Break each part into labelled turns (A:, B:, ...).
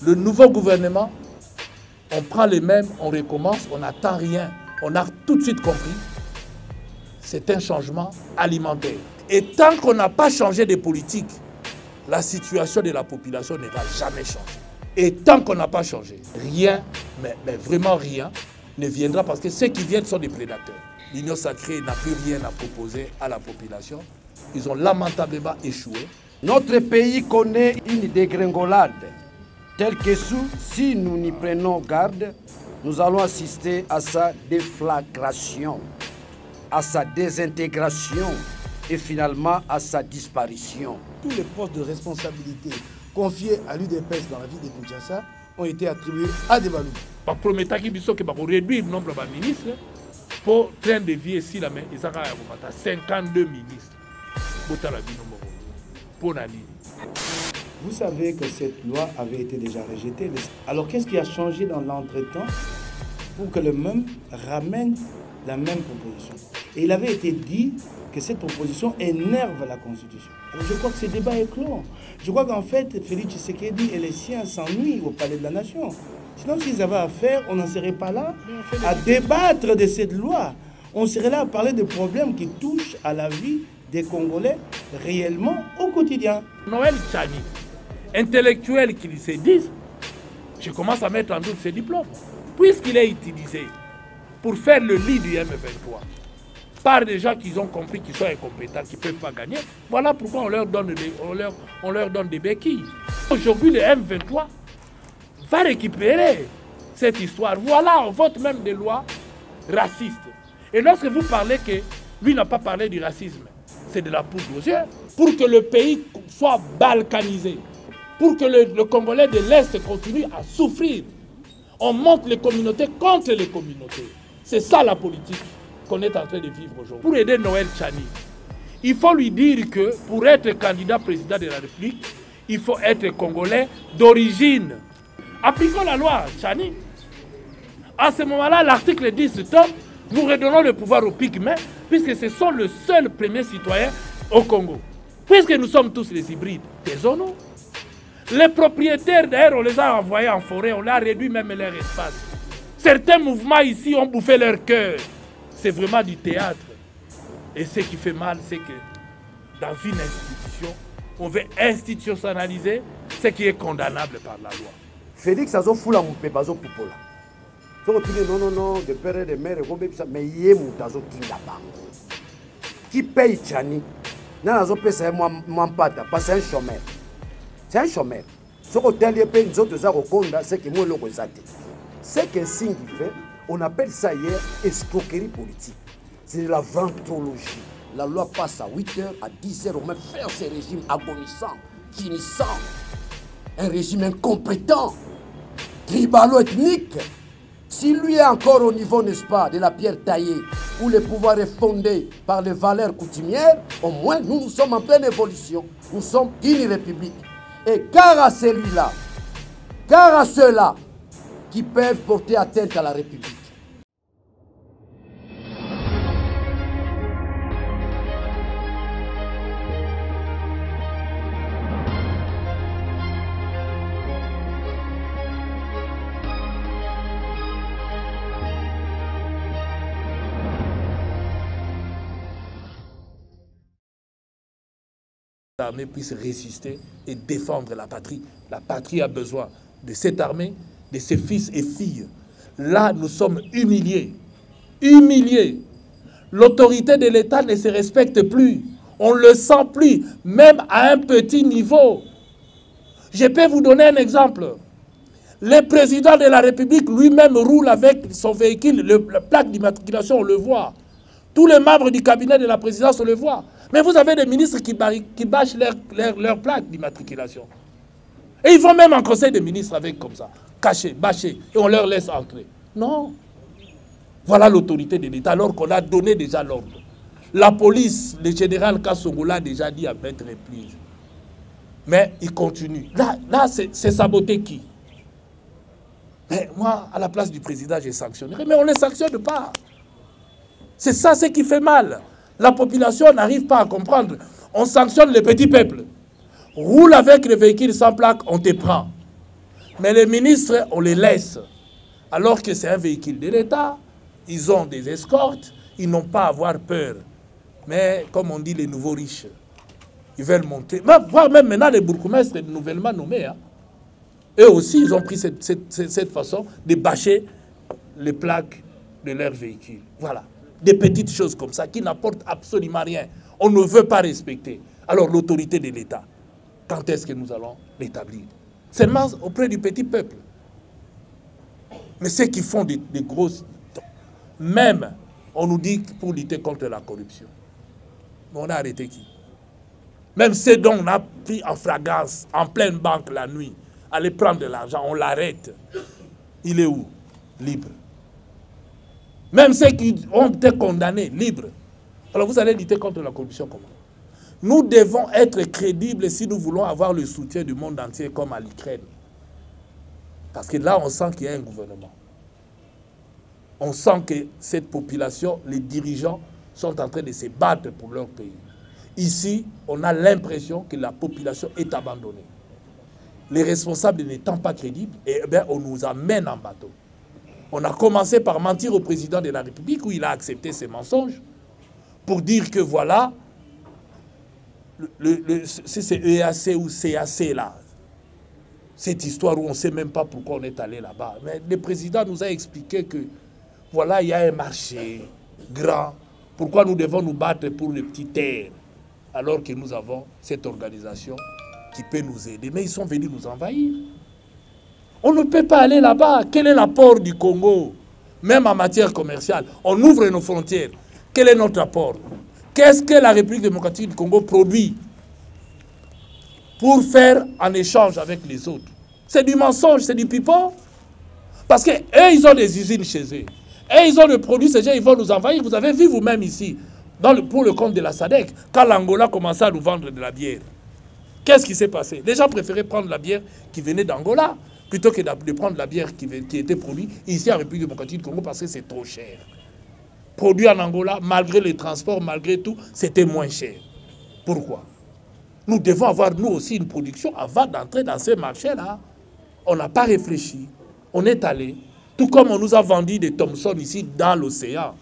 A: Le nouveau gouvernement, on prend les mêmes, on recommence, on n'attend rien. On a tout de suite compris, c'est un changement alimentaire. Et tant qu'on n'a pas changé de politique, la situation de la population ne va jamais changer. Et tant qu'on n'a pas changé, rien, mais vraiment rien, ne viendra parce que ceux qui viennent sont des prédateurs. L'Union sacrée n'a plus rien à proposer à la population. Ils ont lamentablement échoué.
B: Notre pays connaît une dégringolade telle que si nous n'y prenons garde, nous allons assister à sa déflagration, à sa désintégration et finalement à sa disparition.
C: Tous les postes de responsabilité confiés à l'UDPS dans la ville de Kinshasa ont été attribués à des Baloum.
A: Par promettant qu'ils vont réduire le nombre de ministres pour train de vie ici, là, mais ils ont 52 ministres. Pour la ligne.
C: Vous savez que cette loi avait été déjà rejetée. Alors qu'est-ce qui a changé dans l'entretemps pour que le même ramène la même proposition? Et il avait été dit que cette proposition énerve la Constitution. Alors je crois que ce débat est clos. Je crois qu'en fait, Félix Tshisekedi et les siens s'ennuient au Palais de la Nation. Sinon, s'ils avaient à faire, on n'en serait pas là à débattre de cette loi. On serait là à parler de problèmes qui touchent à la vie des Congolais réellement au quotidien.
A: Noël Tchani, intellectuel qu'ils se disent, je commence à mettre en doute ses diplômes. Puisqu'il est utilisé pour faire le lit du M23 par des gens qui ont compris qu'ils sont incompétents, qui ne peuvent pas gagner, voilà pourquoi on leur donne des béquilles. Aujourd'hui, le M23 va récupérer cette histoire. Voilà, on vote même des lois racistes. Et lorsque vous parlez que lui n'a pas parlé du racisme, c'est de la poudre aux yeux. Pour que le pays soit balkanisé, pour que le Congolais de l'Est continue à souffrir, on monte les communautés contre les communautés. C'est ça la politique qu'on est en train de vivre aujourd'hui. Pour aider Noël Tchani, il faut lui dire que pour être candidat président de la République, il faut être Congolais d'origine. Appliquons la loi Tchani. À ce moment-là, l'article 10 tombe, nous redonnons le pouvoir aux pygmées, puisque ce sont le seul premier citoyen au Congo. Puisque nous sommes tous les hybrides, taisons-nous. Les propriétaires, d'ailleurs, on les a envoyés en forêt, on a réduit même leur espace. Certains mouvements ici ont bouffé leur cœur. C'est vraiment du théâtre. Et ce qui fait mal, c'est que dans une institution, on veut institutionnaliser ce qui est condamnable par la loi.
B: Félix a fait la moupe, bazo poupola. Non, de père et de mère, mais il y a moutazo qui paye Tchani. Parce que c'est un chômeur. C'est un chômeur. Ce que signe fait, on appelle ça hier escroquerie politique. C'est de la ventologie. La loi passe à 8h, à 10h, on met faire ce régime agonissant, finissant. Un régime incompétent, tribalo-ethnique. Si lui est encore au niveau, n'est-ce pas, de la pierre taillée, où le pouvoir est fondé par les valeurs coutumières, au moins nous sommes en pleine évolution. Nous sommes une république. Et car à celui-là, car à ceux-là qui peuvent porter atteinte à la République.
A: L'armée puisse résister et défendre la patrie. La patrie a besoin de cette armée, de ses fils et filles. Là, nous sommes humiliés. Humiliés. L'autorité de l'État ne se respecte plus. On ne le sent plus, même à un petit niveau. Je peux vous donner un exemple. Le président de la République lui-même roule avec son véhicule, la plaque d'immatriculation, on le voit. Tous les membres du cabinet de la présidence, on le voit. Mais vous avez des ministres qui bâchent leur plaque d'immatriculation. Et ils vont même en conseil des ministres avec comme ça, cachés, bâchés, et on leur laisse entrer. Non. Voilà l'autorité de l'État, alors qu'on a donné déjà l'ordre. La police, le général Kassongo l'a déjà dit à maintes reprises. Mais il continue. Là c'est saboter qui? Mais moi, à la place du président, j'ai sanctionnerai. Mais on ne les sanctionne pas. C'est ça ce qui fait mal. La population n'arrive pas à comprendre. On sanctionne le petit peuple. Roule avec le véhicule sans plaque, on te prend. Mais les ministres, on les laisse. Alors que c'est un véhicule de l'État, ils ont des escortes, ils n'ont pas à avoir peur. Mais comme on dit, les nouveaux riches, ils veulent monter. Voire même maintenant les bourgmestres nouvellement nommés. Hein. Eux aussi, ils ont pris cette façon de bâcher les plaques de leurs véhicules. Voilà. Des petites choses comme ça qui n'apportent absolument rien. On ne veut pas respecter. Alors l'autorité de l'État, quand est-ce que nous allons l'établir? Seulement auprès du petit peuple. Mais ceux qui font des grosses... Même, on nous dit pour lutter contre la corruption. Mais on a arrêté qui? Même ceux dont on a pris en flagrance, en pleine banque la nuit, aller prendre de l'argent, on l'arrête. Il est où? Libre. Même ceux qui ont été condamnés, libres. Alors vous allez lutter contre la corruption comment? Nous devons être crédibles si nous voulons avoir le soutien du monde entier comme à l'Ukraine. Parce que là, on sent qu'il y a un gouvernement. On sent que cette population, les dirigeants, sont en train de se battre pour leur pays. Ici, on a l'impression que la population est abandonnée. Les responsables n'étant pas crédibles, eh bien, on nous amène en bateau. On a commencé par mentir au président de la République où il a accepté ses mensonges pour dire que voilà, c'est EAC ou CAC là. Cette histoire où on ne sait même pas pourquoi on est allé là-bas. Mais le président nous a expliqué que voilà, il y a un marché grand. Pourquoi nous devons nous battre pour les petites terres alors que nous avons cette organisation qui peut nous aider. Mais ils sont venus nous envahir. On ne peut pas aller là-bas. Quel est l'apport du Congo? Même en matière commerciale. On ouvre nos frontières. Quel est notre apport? Qu'est-ce que la République démocratique du Congo produit pour faire en échange avec les autres? C'est du mensonge, c'est du pipeau. Parce qu'eux, ils ont des usines chez eux. Et ils ont le produit, ces gens, ils vont nous envahir. Vous avez vu vous-même ici, pour le compte de la SADC, quand l'Angola commençait à nous vendre de la bière. Qu'est-ce qui s'est passé? Les gens préféraient prendre la bière qui venait d'Angola plutôt que de prendre la bière qui était produite ici en République démocratique du Congo parce que c'est trop cher. Produit en Angola, malgré les transports, malgré tout, c'était moins cher. Pourquoi? Nous devons avoir, nous aussi, une production avant d'entrer dans ce marché-là. On n'a pas réfléchi. On est allé. Tout comme on nous a vendu des Thomson ici dans l'océan.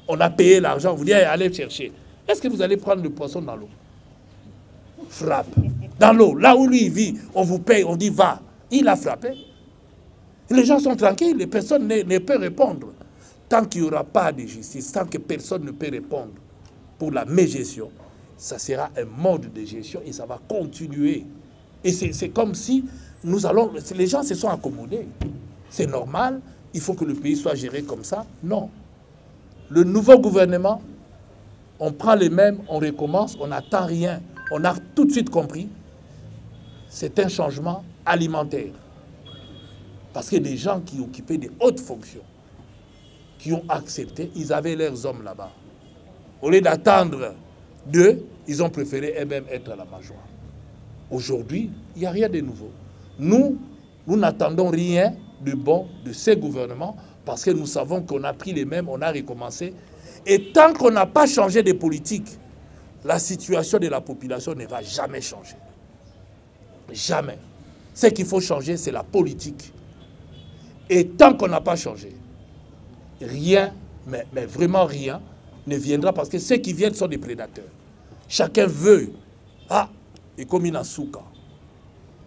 A: On a payé l'argent. On vous dit, allez chercher. Est-ce que vous allez prendre le poisson dans l'eau? Frappe. Dans l'eau. Là où lui il vit, on vous paye, on dit, va. Il a frappé. Les gens sont tranquilles. Les personnes ne peuvent répondre. Tant qu'il n'y aura pas de justice, tant que personne ne peut répondre pour la mégestion, ça sera un mode de gestion et ça va continuer. Et c'est comme si les gens se sont accommodés. C'est normal, il faut que le pays soit géré comme ça. Non. Le nouveau gouvernement, on prend les mêmes, on recommence, on n'attend rien. On a tout de suite compris, c'est un changement alimentaire. Parce que les gens qui occupaient des hautes fonctions, qui ont accepté, ils avaient leurs hommes là-bas. Au lieu d'attendre d'eux, ils ont préféré eux-mêmes être à la major. Aujourd'hui, il n'y a rien de nouveau. Nous n'attendons rien de bon de ces gouvernements parce que nous savons qu'on a pris les mêmes, on a recommencé. Et tant qu'on n'a pas changé de politique, la situation de la population ne va jamais changer. Jamais. Ce qu'il faut changer, c'est la politique. Et tant qu'on n'a pas changé, rien, mais vraiment rien, ne viendra parce que ceux qui viennent sont des prédateurs. Chacun veut. Ah, et comme il a souka.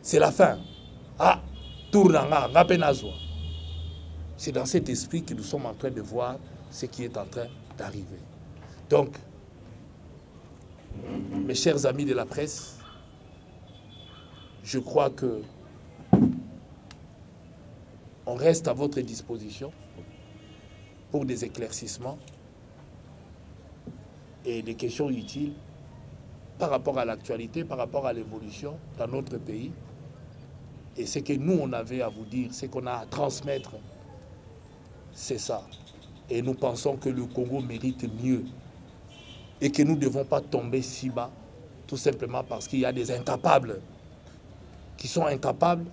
A: C'est la fin. Ah, tournanga, ngapenazwa. C'est dans cet esprit que nous sommes en train de voir ce qui est en train d'arriver. Donc, mes chers amis de la presse, je crois que on reste à votre disposition pour des éclaircissements et des questions utiles par rapport à l'actualité, par rapport à l'évolution dans notre pays. Et ce que nous, on avait à vous dire, ce qu'on a à transmettre, c'est ça. Et nous pensons que le Congo mérite mieux et que nous ne devons pas tomber si bas, tout simplement parce qu'il y a des incapables qui sont incapables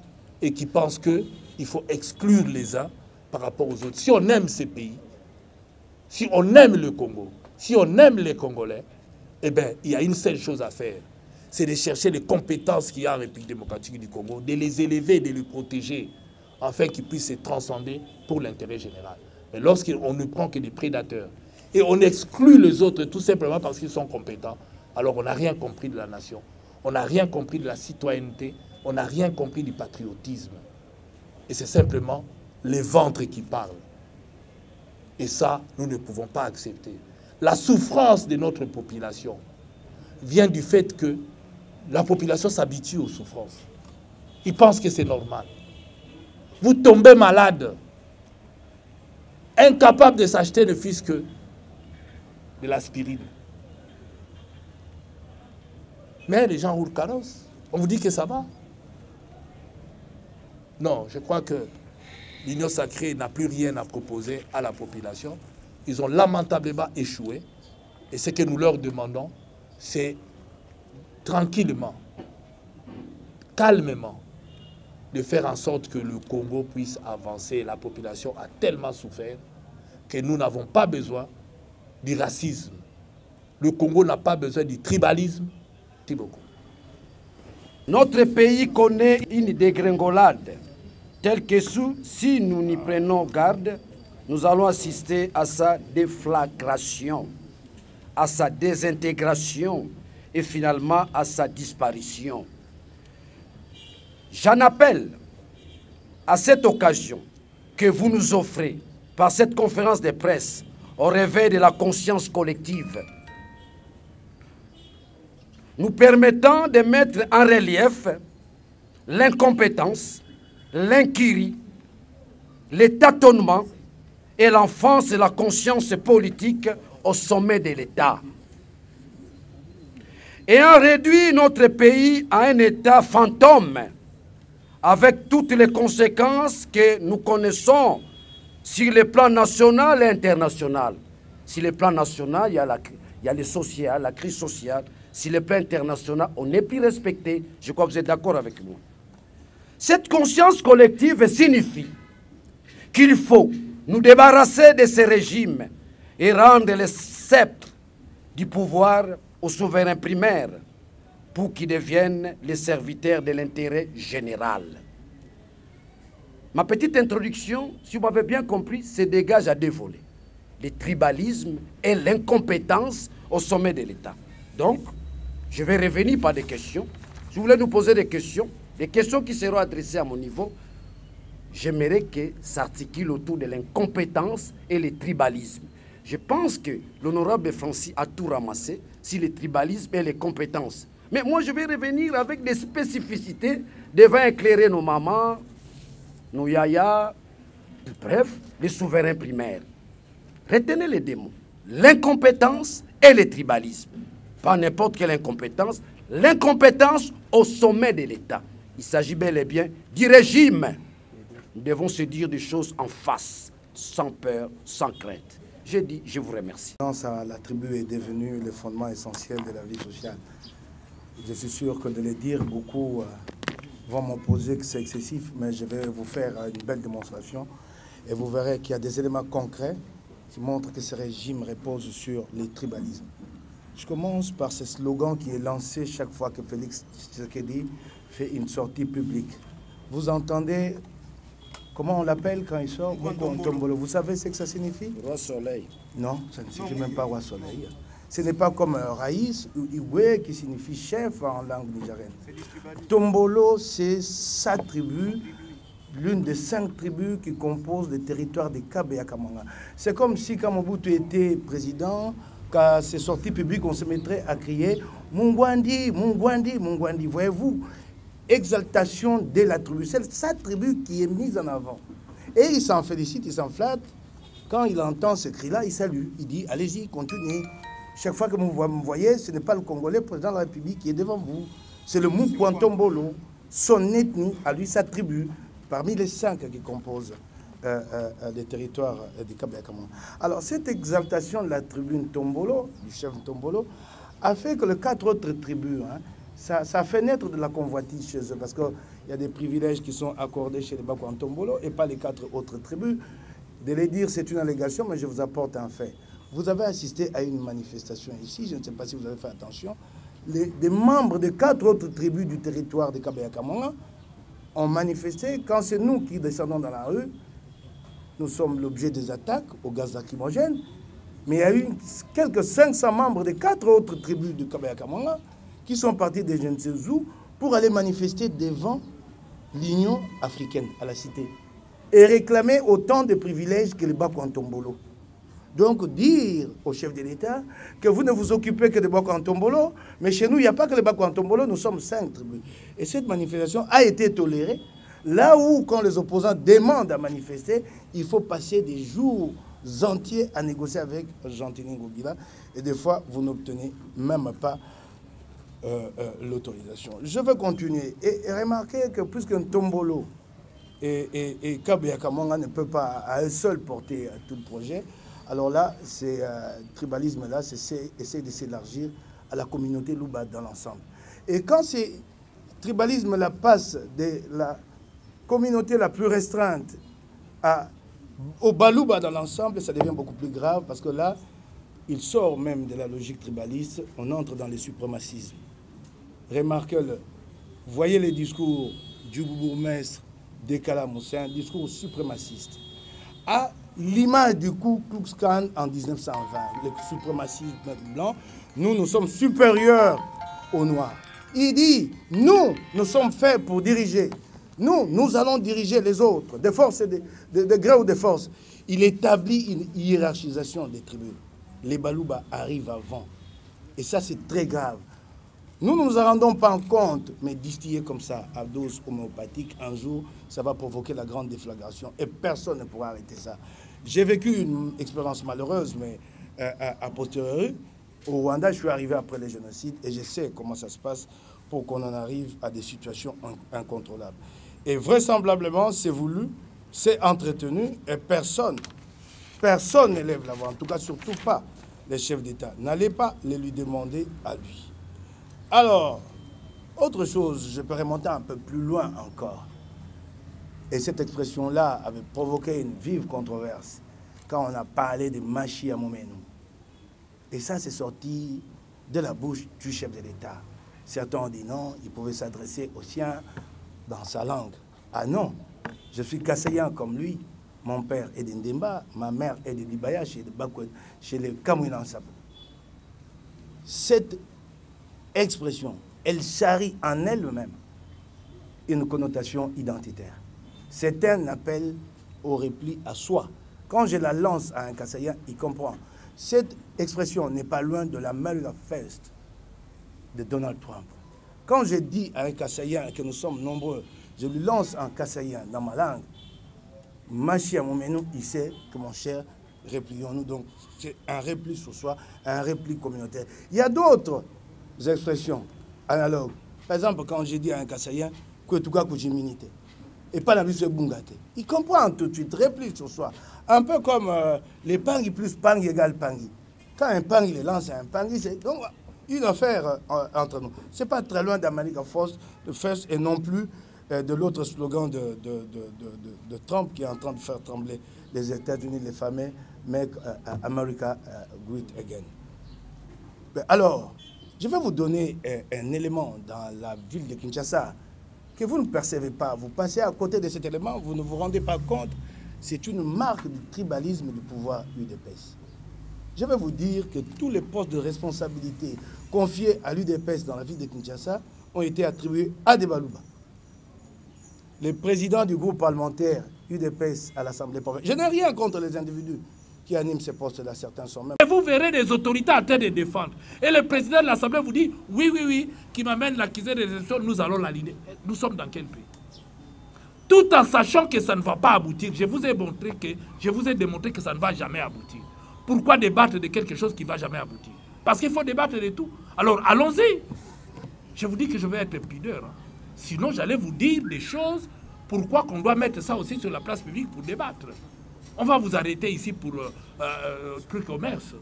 A: et qui pensent qu'il faut exclure les uns par rapport aux autres. Si on aime ces pays, si on aime le Congo, si on aime les Congolais, eh bien, il y a une seule chose à faire. c'est de chercher les compétences qu'il y a en République démocratique du Congo, de les élever, de les protéger, afin qu'ils puissent se transcender pour l'intérêt général. Mais lorsqu'on ne prend que des prédateurs, et on exclut les autres tout simplement parce qu'ils sont compétents, alors on n'a rien compris de la nation, on n'a rien compris de la citoyenneté, on n'a rien compris du patriotisme. Et c'est simplement les ventres qui parlent. Et ça, nous ne pouvons pas accepter. La souffrance de notre population vient du fait que la population s'habitue aux souffrances. Ils pensent que c'est normal. Vous tombez malade, incapable de s'acheter ne fût-ce que de l'aspirine. Mais les gens roulent carrosse. On vous dit que ça va. Non, je crois que l'Union sacrée n'a plus rien à proposer à la population. Ils ont lamentablement échoué. Et ce que nous leur demandons, c'est tranquillement, calmement, de faire en sorte que le Congo puisse avancer. La population a tellement souffert que nous n'avons pas besoin du racisme. Le Congo n'a pas besoin du tribalisme. Merci beaucoup.
B: Notre pays connaît une dégringolade telle que si nous n'y prenons garde, nous allons assister à sa déflagration, à sa désintégration et finalement à sa disparition. J'en appelle à cette occasion que vous nous offrez par cette conférence de presse au réveil de la conscience collective, nous permettant de mettre en relief l'incompétence, l'incurie, les tâtonnements et l'enfance et la conscience politique au sommet de l'État. Ayant réduit notre pays à un État fantôme, avec toutes les conséquences que nous connaissons sur le plan national et international. Sur le plan national, il y a le social, la crise sociale. Sur le plan international, on n'est plus respecté. Je crois que vous êtes d'accord avec moi. Cette conscience collective signifie qu'il faut nous débarrasser de ces régimes et rendre le sceptre du pouvoir aux souverains primaires pour qu'ils deviennent les serviteurs de l'intérêt général. Ma petite introduction, si vous m'avez bien compris, se dégage à deux volets. Le tribalisme et l'incompétence au sommet de l'État. Donc, je vais revenir par des questions. Si vous voulez nous poser des questions qui seront adressées à mon niveau, j'aimerais que ça s'articule autour de l'incompétence et le tribalisme. Je pense que l'honorable Francis a tout ramassé sur le tribalisme et les compétences. Mais moi, je vais revenir avec des spécificités devant éclairer nos mamans, nos yayas, bref, les souverains primaires. Retenez les deux mots, l'incompétence et le tribalisme. Pas n'importe quelle incompétence, l'incompétence au sommet de l'État. Il s'agit bel et bien du régime. Nous devons se dire des choses en face, sans peur, sans crainte. Je dis, je vous remercie.
C: La tribu est devenue le fondement essentiel de la vie sociale. Je suis sûr que de le dire, beaucoup vont m'opposer que c'est excessif, mais je vais vous faire une belle démonstration et vous verrez qu'il y a des éléments concrets qui montrent que ce régime repose sur les tribalismes. Je commence par ce slogan qui est lancé chaque fois que Félix Tshisekedi fait une sortie publique. Vous entendez, comment on l'appelle quand il sort? Mukontombolo. Vous savez ce que ça signifie? Roi Soleil. Non, ça ne signifie même pas Roi Soleil. Ce n'est pas comme Raïs ou Iwe qui signifie chef en langue nigérienne. Tombolo, c'est sa tribu, l'une des 5 tribus qui composent le territoire de Kabe et Akamanga. C'est comme si quand Mobutu était président, qu'à ses sorties publiques, on se mettrait à crier « Mungwandi, Mungwandi, Mungwandi ». Voyez-vous, exaltation de la tribu. C'est sa tribu qui est mise en avant. Et il s'en félicite, il s'en flatte. Quand il entend ce cri-là, il salue. Il dit « Allez-y, continuez ». Chaque fois que vous me voyez, ce n'est pas le Congolais, président de la République, qui est devant vous. C'est le Mukontombolo, son ethnie, à lui, sa tribu, parmi les 5 qui composent les territoires du Kabe et Akamanga. Alors, cette exaltation de la tribu Tombolo, du chef Tombolo, a fait que les 4 autres tribus, ça a fait naître de la convoitise chez eux, parce qu'il y a des privilèges qui sont accordés chez les Bakwantombolo et pas les 4 autres tribus. De les dire, c'est une allégation, mais je vous apporte un fait. Vous avez assisté à une manifestation ici, je ne sais pas si vous avez fait attention, des membres de 4 autres tribus du territoire de Kabaya-Kamanga ont manifesté. Quand c'est nous qui descendons dans la rue, nous sommes l'objet des attaques au gaz lacrymogène. Mais il y a eu quelques 500 membres de 4 autres tribus de Kabaya-Kamanga qui sont partis de Jensezou pour aller manifester devant l'Union africaine à la cité et réclamer autant de privilèges que les Bakou-Ntombolo. Donc dire au chef de l'État que vous ne vous occupez que de Bakou-Ntombolo, mais chez nous, il n'y a pas que les Bakou-Ntombolo, nous sommes 5 tribus. Et cette manifestation a été tolérée. Là où, quand les opposants demandent à manifester, il faut passer des jours entiers à négocier avec Jean-Tini Ngobila. Et des fois, vous n'obtenez même pas l'autorisation. Je vais continuer et remarquer que plus qu'un Tombolo et Kabaya-Kamanga ne peut pas à eux seuls porter tout le projet, alors là, ce tribalisme-là, essaie de s'élargir à la communauté Luba dans l'ensemble. Et quand ce tribalisme-là passe de la communauté la plus restreinte au Baluba dans l'ensemble, ça devient beaucoup plus grave parce que là, il sort même de la logique tribaliste, on entre dans le suprémacisme. Remarquez-le, voyez les discours du bourgmestre de Kalamu, c'est un discours suprémaciste. À l'image du Ku Klux Klan en 1920, le suprémacisme blanc, nous sommes supérieurs aux Noirs. Il dit, nous sommes faits pour diriger. Nous allons diriger les autres, de force et de gré ou de force. Il établit une hiérarchisation des tribus. Les Baluba arrivent avant. Et ça, c'est très grave. Nous ne nous en rendons pas compte, mais distiller comme ça, à dose homéopathique, un jour, ça va provoquer la grande déflagration et personne ne pourra arrêter ça. J'ai vécu une expérience malheureuse, mais a posteriori, au Rwanda, je suis arrivé après le génocide et je sais comment ça se passe pour qu'on en arrive à des situations incontrôlables. Et vraisemblablement, c'est voulu, c'est entretenu et personne ne lève la voix, en tout cas surtout pas les chefs d'État. N'allez pas les lui demander à lui. Alors, autre chose, je peux remonter un peu plus loin encore. Et cette expression-là avait provoqué une vive controverse quand on a parlé de Machi à Momenou. Et ça, c'est sorti de la bouche du chef de l'État. Certains ont dit non, il pouvait s'adresser aux siens dans sa langue. Ah non, je suis Kassayan comme lui. Mon père est d'Indemba, ma mère est de Libaya, chez les Kamouinansabou. Cette expression, elle charrie en elle-même une connotation identitaire. C'est un appel au repli à soi. Quand je la lance à un Kassayan, il comprend. Cette expression n'est pas loin de la Manifeste de Donald Trump. Quand je dis à un Kassayan que nous sommes nombreux, je lui lance un Kassayan dans ma langue, Machi à Momenou, il sait que mon cher, replions-nous. Donc, c'est un repli sur soi, un repli communautaire. Il y a d'autres expressions analogues. Par exemple, quand je dis à un Kassayan que tout cas que j'ai minité, et pas la musique Bungate, il comprend tout de suite, repli sur soi. Un peu comme les Pangui plus Pangui égale Pangui. Quand un Pangui les lance à un Pangui, c'est donc une affaire entre nous. Ce n'est pas très loin d'Amérique de First et non plus de l'autre slogan de Trump qui est en train de faire trembler les États-Unis, les fameux Make America Great Again. Alors, je vais vous donner un élément dans la ville de Kinshasa que vous ne percevez pas. Vous passez à côté de cet élément, vous ne vous rendez pas compte. C'est une marque du tribalisme du pouvoir UDPS. Je vais vous dire que tous les postes de responsabilité confiés à l'UDPS dans la ville de Kinshasa ont été attribués à des Baluba. Le président du groupe parlementaire UDPS à l'Assemblée provinciale. Je n'ai rien contre les individus qui animent ces postes-là, certains sont même...
A: Et vous verrez des autorités en train de défendre. Et le président de l'Assemblée vous dit, oui, qui m'amène l'accusé des élections, nous allons l'aligner. Nous sommes dans quel pays? Tout en sachant que ça ne va pas aboutir. Je vous ai démontré que ça ne va jamais aboutir. Pourquoi débattre de quelque chose qui ne va jamais aboutir? Parce qu'il faut débattre de tout. Alors, allons-y. Je vous dis que je vais être pudeur. Hein. Sinon, j'allais vous dire des choses. Pourquoi qu'on doit mettre ça aussi sur la place publique pour débattre? On va vous arrêter ici pour commerce.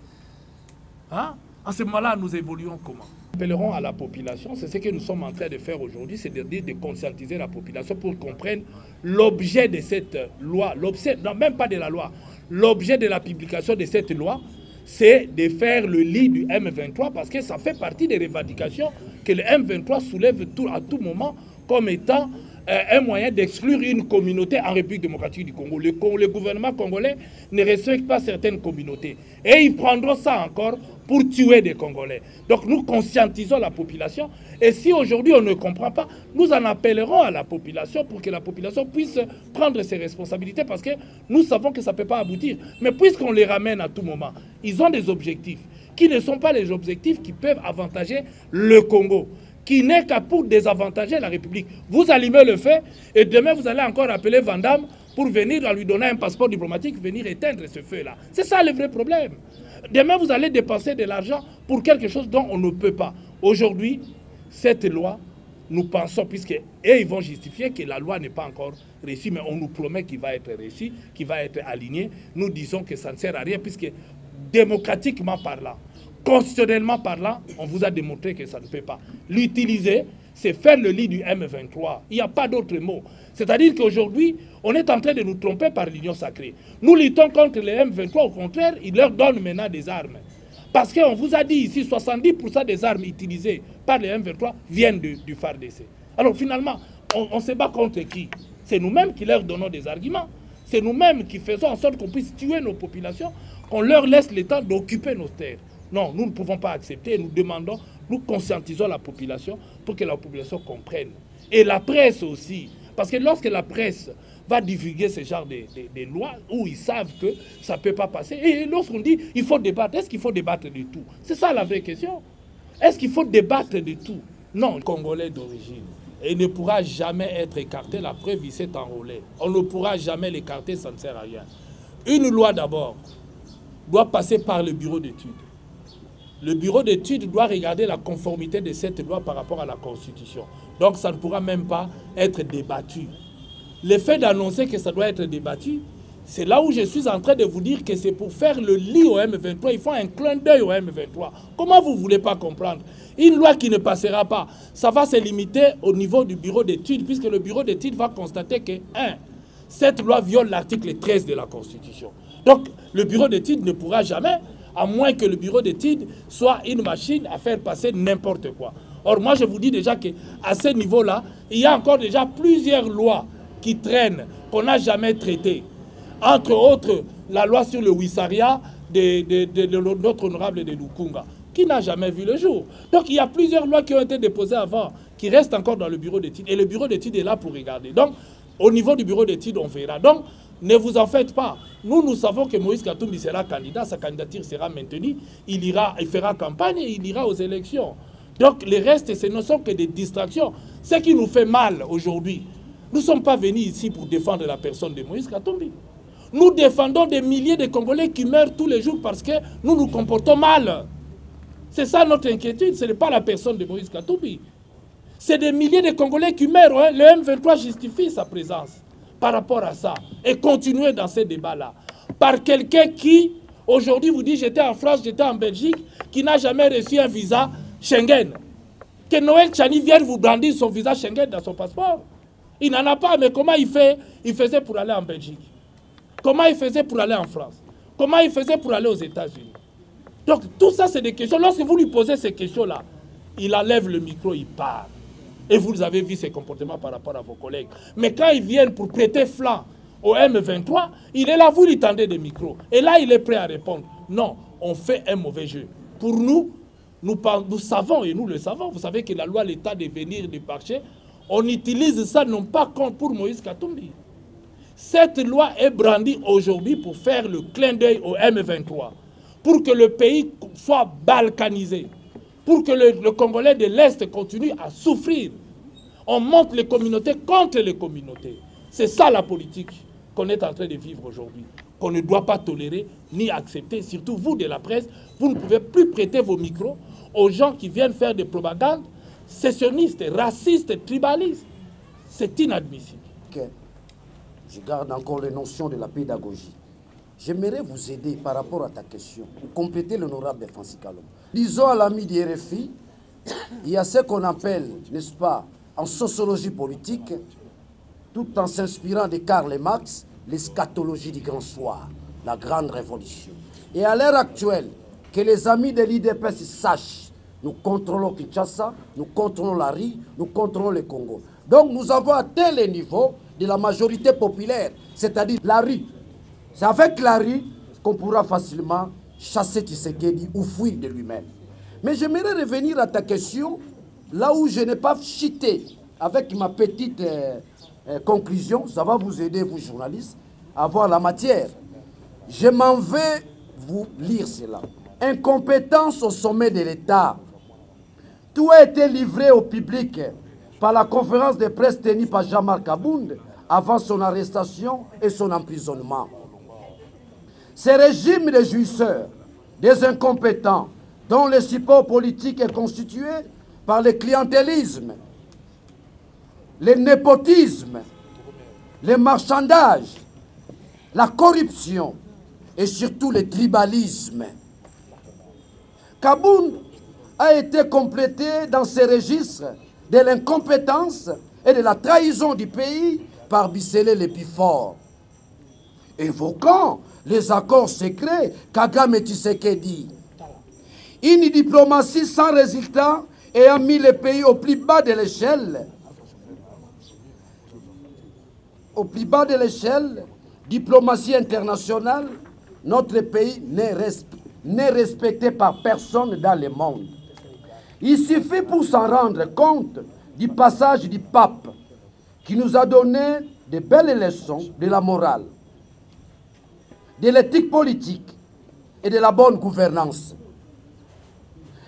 A: Hein? À ce moment-là, nous évoluons comment? Nous appellerons à la population, c'est ce que nous sommes en train de faire aujourd'hui, c'est de conscientiser la population pour qu'on comprenne l'objet de cette loi, non, même pas de la loi, l'objet de la publication de cette loi, c'est de faire le lit du M23 parce que ça fait partie des revendications que le M23 soulève à tout moment comme étant un moyen d'exclure une communauté en République démocratique du Congo. Le gouvernement congolais ne respecte pas certaines communautés. Et ils prendront ça encore pour tuer des Congolais. Donc nous conscientisons la population. Et si aujourd'hui on ne comprend pas, nous en appellerons à la population pour que la population puisse prendre ses responsabilités parce que nous savons que ça ne peut pas aboutir. Mais puisqu'on les ramène à tout moment, ils ont des objectifs qui ne sont pas les objectifs qui peuvent avantager le Congo, qui n'est qu'à pour désavantager la République. Vous allumez le feu et demain vous allez encore appeler Van Damme pour venir lui donner un passeport diplomatique, venir éteindre ce feu-là. C'est ça le vrai problème. Demain vous allez dépenser de l'argent pour quelque chose dont on ne peut pas. Aujourd'hui, cette loi, nous pensons, puisque ils vont justifier que la loi n'est pas encore réussie, mais on nous promet qu'il va être réussi, qu'il va être aligné. Nous disons que ça ne sert à rien, puisque démocratiquement parlant, constitutionnellement parlant, on vous a démontré que ça ne peut pas. L'utiliser, c'est faire le lit du M23. Il n'y a pas d'autre mot. C'est-à-dire qu'aujourd'hui, on est en train de nous tromper par l'union sacrée. Nous luttons contre les M23, au contraire, ils leur donnent maintenant des armes. Parce qu'on vous a dit ici, 70% des armes utilisées par les M23 viennent du FARDC. Alors finalement, on se bat contre qui? C'est nous-mêmes qui leur donnons des arguments. C'est nous-mêmes qui faisons en sorte qu'on puisse tuer nos populations, qu'on leur laisse le temps d'occuper nos terres. Non, nous ne pouvons pas accepter. Nous demandons, nous conscientisons la population pour que la population comprenne. Et la presse aussi. Parce que lorsque la presse va divulguer ce genre de lois où ils savent que ça ne peut pas passer, et lorsqu'on dit il faut débattre, est-ce qu'il faut débattre de tout? C'est ça la vraie question. Est-ce qu'il faut débattre de tout? Non, le Congolais d'origine. Et ne pourra jamais être écarté. La preuve, il s'est enrôlé. On ne pourra jamais l'écarter, ça ne sert à rien. Une loi d'abord doit passer par le bureau d'études. Le bureau d'études doit regarder la conformité de cette loi par rapport à la Constitution. Donc ça ne pourra même pas être débattu. Le fait d'annoncer que ça doit être débattu, c'est là où je suis en train de vous dire que c'est pour faire le lit au M23. Il faut un clin d'œil au M23. Comment vous ne voulez pas comprendre? Une loi qui ne passera pas, ça va se limiter au niveau du bureau d'études, puisque le bureau d'études va constater que, 1, cette loi viole l'article 13 de la Constitution. Donc le bureau d'études ne pourra jamais, à moins que le bureau d'études soit une machine à faire passer n'importe quoi. Or, moi, je vous dis déjà qu'à ce niveau-là, il y a encore déjà plusieurs lois qui traînent, qu'on n'a jamais traitées. Entre autres, la loi sur le Wissaria de notre honorable de Lukunga, qui n'a jamais vu le jour. Donc, il y a plusieurs lois qui ont été déposées avant, qui restent encore dans le bureau d'études. Et le bureau d'études est là pour regarder. Donc, au niveau du bureau d'études, on verra. Donc, ne vous en faites pas. Nous savons que Moïse Katumbi sera candidat, sa candidature sera maintenue, il fera campagne et il ira aux élections. Donc le reste, ce ne sont que des distractions. Ce qui nous fait mal aujourd'hui, nous ne sommes pas venus ici pour défendre la personne de Moïse Katumbi. Nous défendons des milliers de Congolais qui meurent tous les jours parce que nous nous comportons mal. C'est ça notre inquiétude, ce n'est pas la personne de Moïse Katumbi. C'est des milliers de Congolais qui meurent. Hein. Le M23 justifie sa présence par rapport à ça. Et continuer dans ces débats-là. Par quelqu'un qui, aujourd'hui, vous dit j'étais en France, j'étais en Belgique, qui n'a jamais reçu un visa Schengen. Que Noël Tchani vienne vous brandir son visa Schengen dans son passeport. Il n'en a pas, mais comment il faisait pour aller en Belgique? Comment il faisait pour aller en France? Comment il faisait pour aller aux États-Unis? Donc tout ça, c'est des questions. Lorsque vous lui posez ces questions-là, il enlève le micro, il part. Et vous avez vu ses comportements par rapport à vos collègues. Mais quand ils viennent pour prêter flanc au M23, il est là, vous lui tendez des micros. Et là, il est prêt à répondre. Non, on fait un mauvais jeu. Pour nous savons, et nous le savons, vous savez que la loi, l'état de venir du marché, on utilise ça non pas contre pour Moïse Katumbi. Cette loi est brandie aujourd'hui pour faire le clin d'œil au M23, pour que le pays soit balkanisé, pour que le Congolais de l'Est continue à souffrir. On monte les communautés contre les communautés. C'est ça la politique qu'on est en train de vivre aujourd'hui, qu'on ne doit pas tolérer ni accepter. Surtout vous de la presse, vous ne pouvez plus prêter vos micros aux gens qui viennent faire des propagandes sécessionnistes, racistes, tribalistes. C'est inadmissible.
B: Okay. Je garde encore les notions de la pédagogie. J'aimerais vous aider par rapport à ta question, ou compléter l'honorable Francis Kalom. Disons à l'ami du RFI, il y a ce qu'on appelle, n'est-ce pas, en sociologie politique, tout en s'inspirant de Karl Marx, l'eschatologie du grand soir, la grande révolution. Et à l'heure actuelle, que les amis de l'IDPS sachent, nous contrôlons Kinshasa, nous contrôlons la RI, nous contrôlons le Congo. Donc nous avons atteint le niveau de la majorité populaire, c'est-à-dire la RI. C'est avec la RI qu'on pourra facilement chasser Tshisekedi ou fuir de lui-même. Mais j'aimerais revenir à ta question, là où je n'ai pas chité avec ma petite conclusion. Ça va vous aider, vous journalistes, à voir la matière. Je m'en vais vous lire cela. Incompétence au sommet de l'État. Tout a été livré au public par la conférence de presse tenue par Jean-Marc Abound avant son arrestation et son emprisonnement. Ces régimes de jouisseurs, des incompétents, dont le support politique est constitué par le clientélisme, le népotisme, le marchandage, la corruption et surtout le tribalisme. Kaboun a été complété dans ces registres de l'incompétence et de la trahison du pays par Bissele l'Épifort, évoquant les accords secrets Kagame Tshisekedi. Une diplomatie sans résultat ayant mis le pays au plus bas de l'échelle. Au plus bas de l'échelle, diplomatie internationale, notre pays n'est respecté par personne dans le monde. Il suffit pour s'en rendre compte du passage du pape qui nous a donné de belles leçons de la morale, de l'éthique politique et de la bonne gouvernance.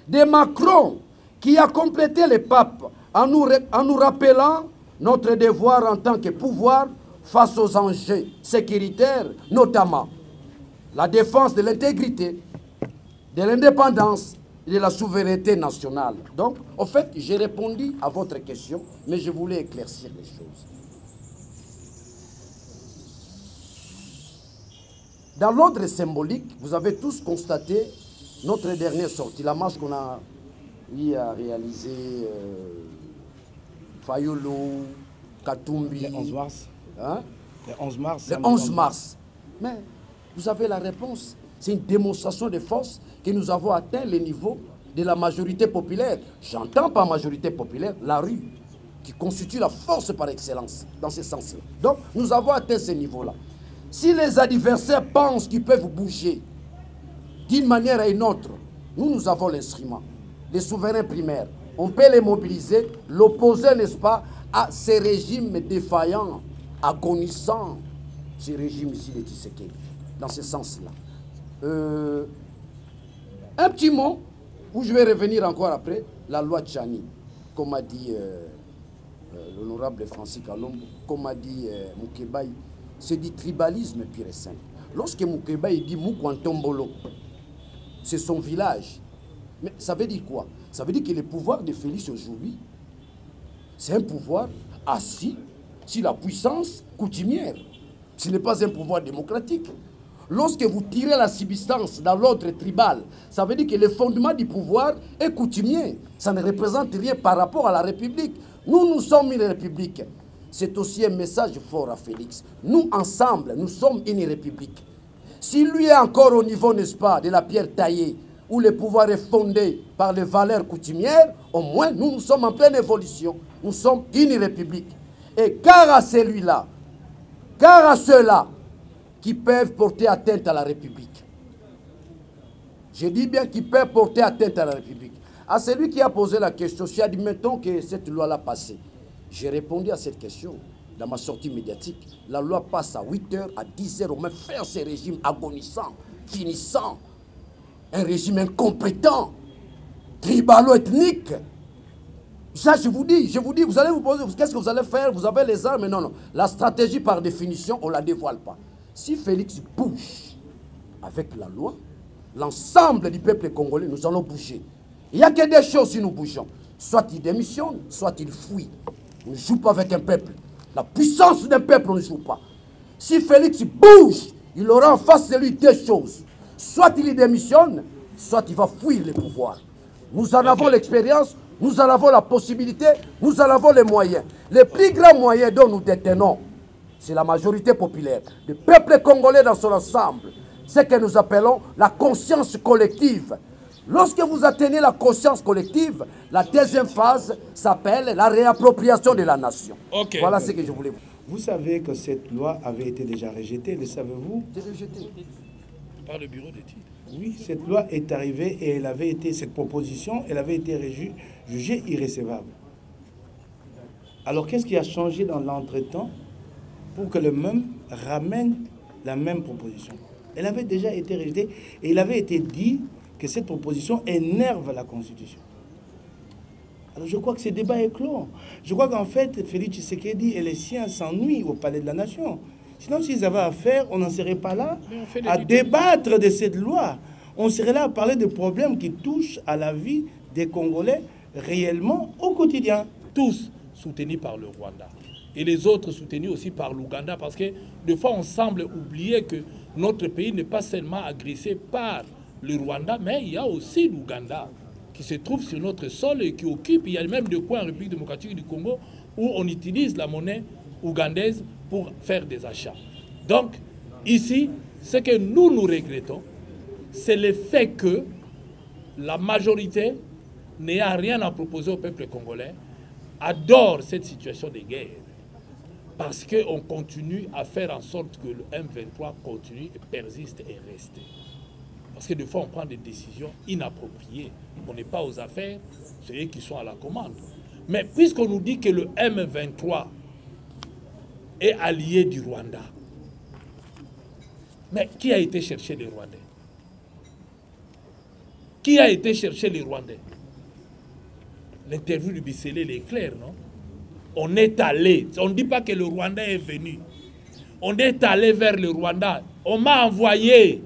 B: De Macron qui a complété le pape en nous rappelant notre devoir en tant que pouvoir face aux enjeux sécuritaires, notamment la défense de l'intégrité, de l'indépendance et de la souveraineté nationale. Donc, en fait, j'ai répondu à votre question, mais je voulais éclaircir les choses. Dans l'ordre symbolique, vous avez tous constaté notre dernière sortie, la marche qu'on a eu à réaliser Fayolo, Katumbi.
C: Le 11 mars.
B: Hein?
C: Le 11 mars.
B: Le 11 mars. Mais vous avez la réponse. C'est une démonstration de force que nous avons atteint le niveau de la majorité populaire. J'entends par majorité populaire la rue, qui constitue la force par excellence, dans ce sens-là. Donc, nous avons atteint ce niveau-là. Si les adversaires pensent qu'ils peuvent bouger d'une manière à une autre, nous avons l'instrument, les souverains primaires. On peut les mobiliser, l'opposer, n'est-ce pas, à ces régimes défaillants, agonisants, ces régimes ici de Tshisekedi, dans ce sens-là. Un petit mot, où je vais revenir encore après, la loi Tchani, comme a dit l'honorable Francis Kalombo, comme a dit Moukebaï, c'est du tribalisme pur et simple. Lorsque Moukebaï dit Moukwantombolo, c'est son village. Mais ça veut dire quoi? Ça veut dire que le pouvoir de Félix aujourd'hui, c'est un pouvoir assis sur la puissance coutumière. Ce n'est pas un pouvoir démocratique. Lorsque vous tirez la substance dans l'ordre tribal, ça veut dire que le fondement du pouvoir est coutumier. Ça ne représente rien par rapport à la République. Nous sommes une République. C'est aussi un message fort à Félix. Nous, ensemble, nous sommes une République. Si lui est encore au niveau, n'est-ce pas, de la pierre taillée, où le pouvoir est fondé par les valeurs coutumières, au moins, nous sommes en pleine évolution. Nous sommes une République. Et car à celui-là, car à ceux-là, qui peuvent porter atteinte à la République. Je dis bien qui peuvent porter atteinte à la République. À celui qui a posé la question, si admettons que cette loi-là passée, j'ai répondu à cette question dans ma sortie médiatique. La loi passe à 8h, à 10h, on met faire ces régimes agonisants, finissants. Un régime incompétent, tribalo-ethnique. Ça, je vous dis, vous allez vous poser, qu'est-ce que vous allez faire? Vous avez les armes, mais non. La stratégie, par définition, on ne la dévoile pas. Si Félix bouge avec la loi, l'ensemble du peuple congolais, nous allons bouger. Il n'y a que des choses si nous bougeons. Soit il démissionne, soit il fuit. On ne joue pas avec un peuple. La puissance d'un peuple, on ne joue pas. Si Félix bouge, il aura en face de lui deux choses. Soit il démissionne, soit il va fuir le pouvoir. Nous en avons l'expérience, nous en avons la possibilité, nous en avons les moyens. Les plus grands moyens dont nous détenons, c'est la majorité populaire. Le peuple congolais dans son ensemble, ce que nous appelons la conscience collective. Lorsque vous atteignez la conscience collective, la deuxième phase s'appelle la réappropriation de la nation.
A: Okay.
B: Voilà ce que je voulais vous dire.
C: Vous savez que cette loi avait été déjà rejetée, le savez-vous?
A: Par le bureau d'études.
C: Oui, cette loi est arrivée et elle avait été, cette proposition, elle avait été jugée irrécevable. Alors qu'est-ce qui a changé dans l'entretemps pour que le même ramène la même proposition? Elle avait déjà été rejetée et il avait été dit que cette proposition énerve la Constitution. Alors je crois que ce débat est clos. Je crois qu'en fait, Félix Tshisekedi et les siens s'ennuient au Palais de la Nation. Sinon, s'ils avaient à faire, on n'en serait pas là à débattre de cette loi. On serait là à parler de problèmes qui touchent à la vie des Congolais réellement au quotidien.
A: Tous soutenus par le Rwanda. Et les autres soutenus aussi par l'Ouganda. Parce que des fois, on semble oublier que notre pays n'est pas seulement agressé par le Rwanda, mais il y a aussi l'Ouganda qui se trouve sur notre sol et qui occupe. Il y a même des coins en République démocratique du Congo où on utilise la monnaie ougandaise pour faire des achats. Donc, ici, ce que nous regrettons, c'est le fait que la majorité n'ayant rien à proposer au peuple congolais, adore cette situation de guerre. Parce qu'on continue à faire en sorte que le M23 continue et persiste et reste. Parce que des fois, on prend des décisions inappropriées. On n'est pas aux affaires, c'est eux qui sont à la commande. Mais puisqu'on nous dit que le M23 est allié du Rwanda, mais qui a été chercher les Rwandais? Qui a été chercher les Rwandais? L'interview du Bissélé est claire, non? On est allé, on ne dit pas que le Rwanda est venu. On est allé vers le Rwanda. On m'a envoyé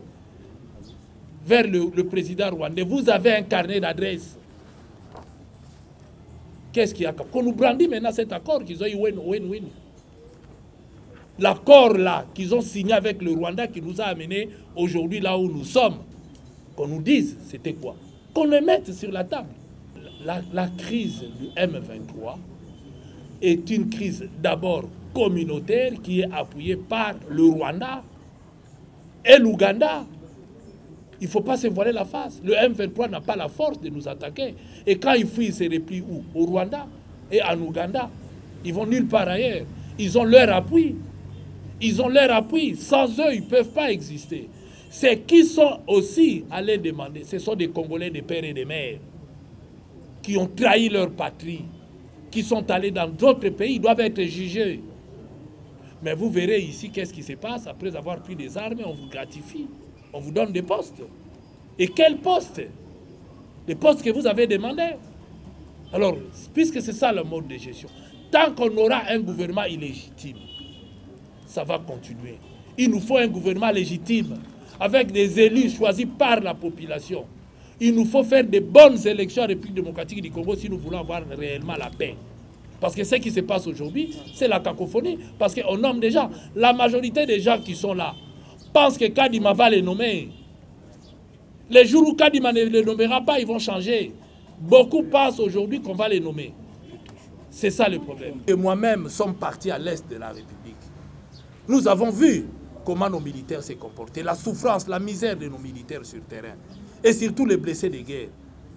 A: vers le président rwandais. Vous avez un carnet d'adresse. Qu'est-ce qu'il y a? Qu'on nous brandit maintenant cet accord qu'ils ont eu win-win. L'accord là qu'ils ont signé avec le Rwanda qui nous a amenés aujourd'hui là où nous sommes. Qu'on nous dise c'était quoi? Qu'on le mette sur la table. La crise du M23 est une crise d'abord communautaire qui est appuyée par le Rwanda et l'Ouganda. Il ne faut pas se voiler la face. Le M23 n'a pas la force de nous attaquer. Et quand ils fuient, ils se replient où? Au Rwanda et en Ouganda. Ils vont nulle part ailleurs. Ils ont leur appui. Ils ont leur appui. Sans eux, ils ne peuvent pas exister. Ceux qui sont aussi allés demander, ce sont des Congolais de père et de mère qui ont trahi leur patrie, qui sont allés dans d'autres pays, ils doivent être jugés. Mais vous verrez ici qu'est-ce qui se passe. Après avoir pris des armes, on vous gratifie. On vous donne des postes. Et quels postes? Les postes que vous avez demandés. Alors, puisque c'est ça le mode de gestion, tant qu'on aura un gouvernement illégitime, ça va continuer. Il nous faut un gouvernement légitime, avec des élus choisis par la population. Il nous faut faire de bonnes élections en République démocratique du Congo si nous voulons avoir réellement la paix. Parce que ce qui se passe aujourd'hui, c'est la cacophonie. Parce qu'on nomme des gens. La majorité des gens qui sont là pensent que Kadima va les nommer. Les jours où Kadima ne les nommera pas, ils vont changer. Beaucoup pensent aujourd'hui qu'on va les nommer. C'est ça le problème. Et moi-même sommes partis à l'est de la République. Nous avons vu comment nos militaires s'est comportés, la souffrance, la misère de nos militaires sur le terrain. Et surtout les blessés de guerre.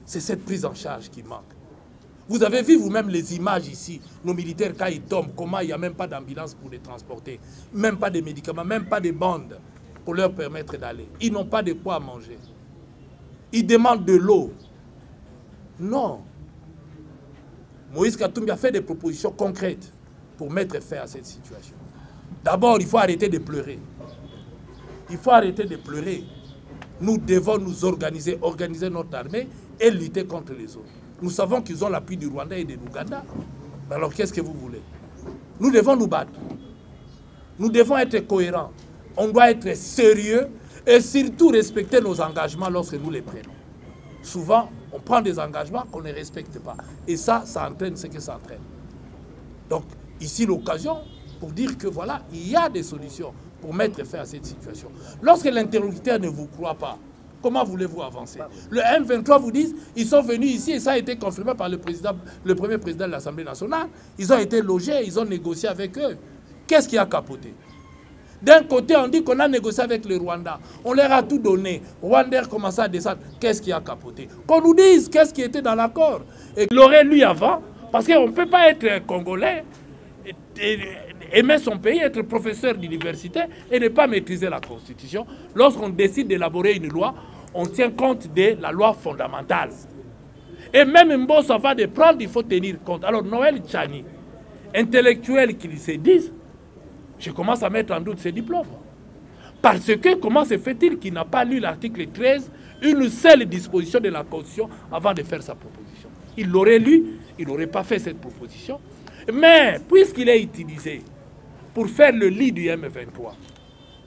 A: C'est cette prise en charge qui manque. Vous avez vu vous-même les images ici, nos militaires quand ils tombent, comment il n'y a même pas d'ambulance pour les transporter, même pas de médicaments, même pas de bandes pour leur permettre d'aller. Ils n'ont pas de quoi manger. Ils demandent de l'eau. Non. Moïse Katumbi a fait des propositions concrètes pour mettre fin à cette situation. D'abord, il faut arrêter de pleurer. Il faut arrêter de pleurer. Nous devons nous organiser, organiser notre armée et lutter contre les autres. Nous savons qu'ils ont l'appui du Rwanda et de l'Ouganda. Alors qu'est-ce que vous voulez? Nous devons nous battre. Nous devons être cohérents. On doit être sérieux et surtout respecter nos engagements lorsque nous les prenons. Souvent, on prend des engagements qu'on ne respecte pas. Et ça entraîne ce que ça entraîne. Donc, ici, l'occasion pour dire que voilà, il y a des solutions pour mettre fin à cette situation. Lorsque l'interlocuteur ne vous croit pas, comment voulez-vous avancer? Le M23 vous dit, ils sont venus ici et ça a été confirmé par le premier président de l'Assemblée nationale. Ils ont été logés, ils ont négocié avec eux. Qu'est-ce qui a capoté? D'un côté, on dit qu'on a négocié avec le Rwanda. On leur a tout donné. Rwanda commence à descendre. Qu'est-ce qui a capoté? Qu'on nous dise qu'est-ce qui était dans l'accord. Et qu'il l'aurait lu avant, parce qu'on ne peut pas être congolais, aimer son pays, être professeur d'université et ne pas maîtriser la Constitution. Lorsqu'on décide d'élaborer une loi, on tient compte de la loi fondamentale. Et même Mbosso, avant de prendre, il faut tenir compte. Alors Noël Tchani, intellectuels qui se disent, je commence à mettre en doute ses diplômes. Parce que comment se fait-il qu'il n'a pas lu l'article 13, une seule disposition de la Constitution avant de faire sa proposition? Il l'aurait lu, il n'aurait pas fait cette proposition. Mais puisqu'il est utilisé pour faire le lit du M23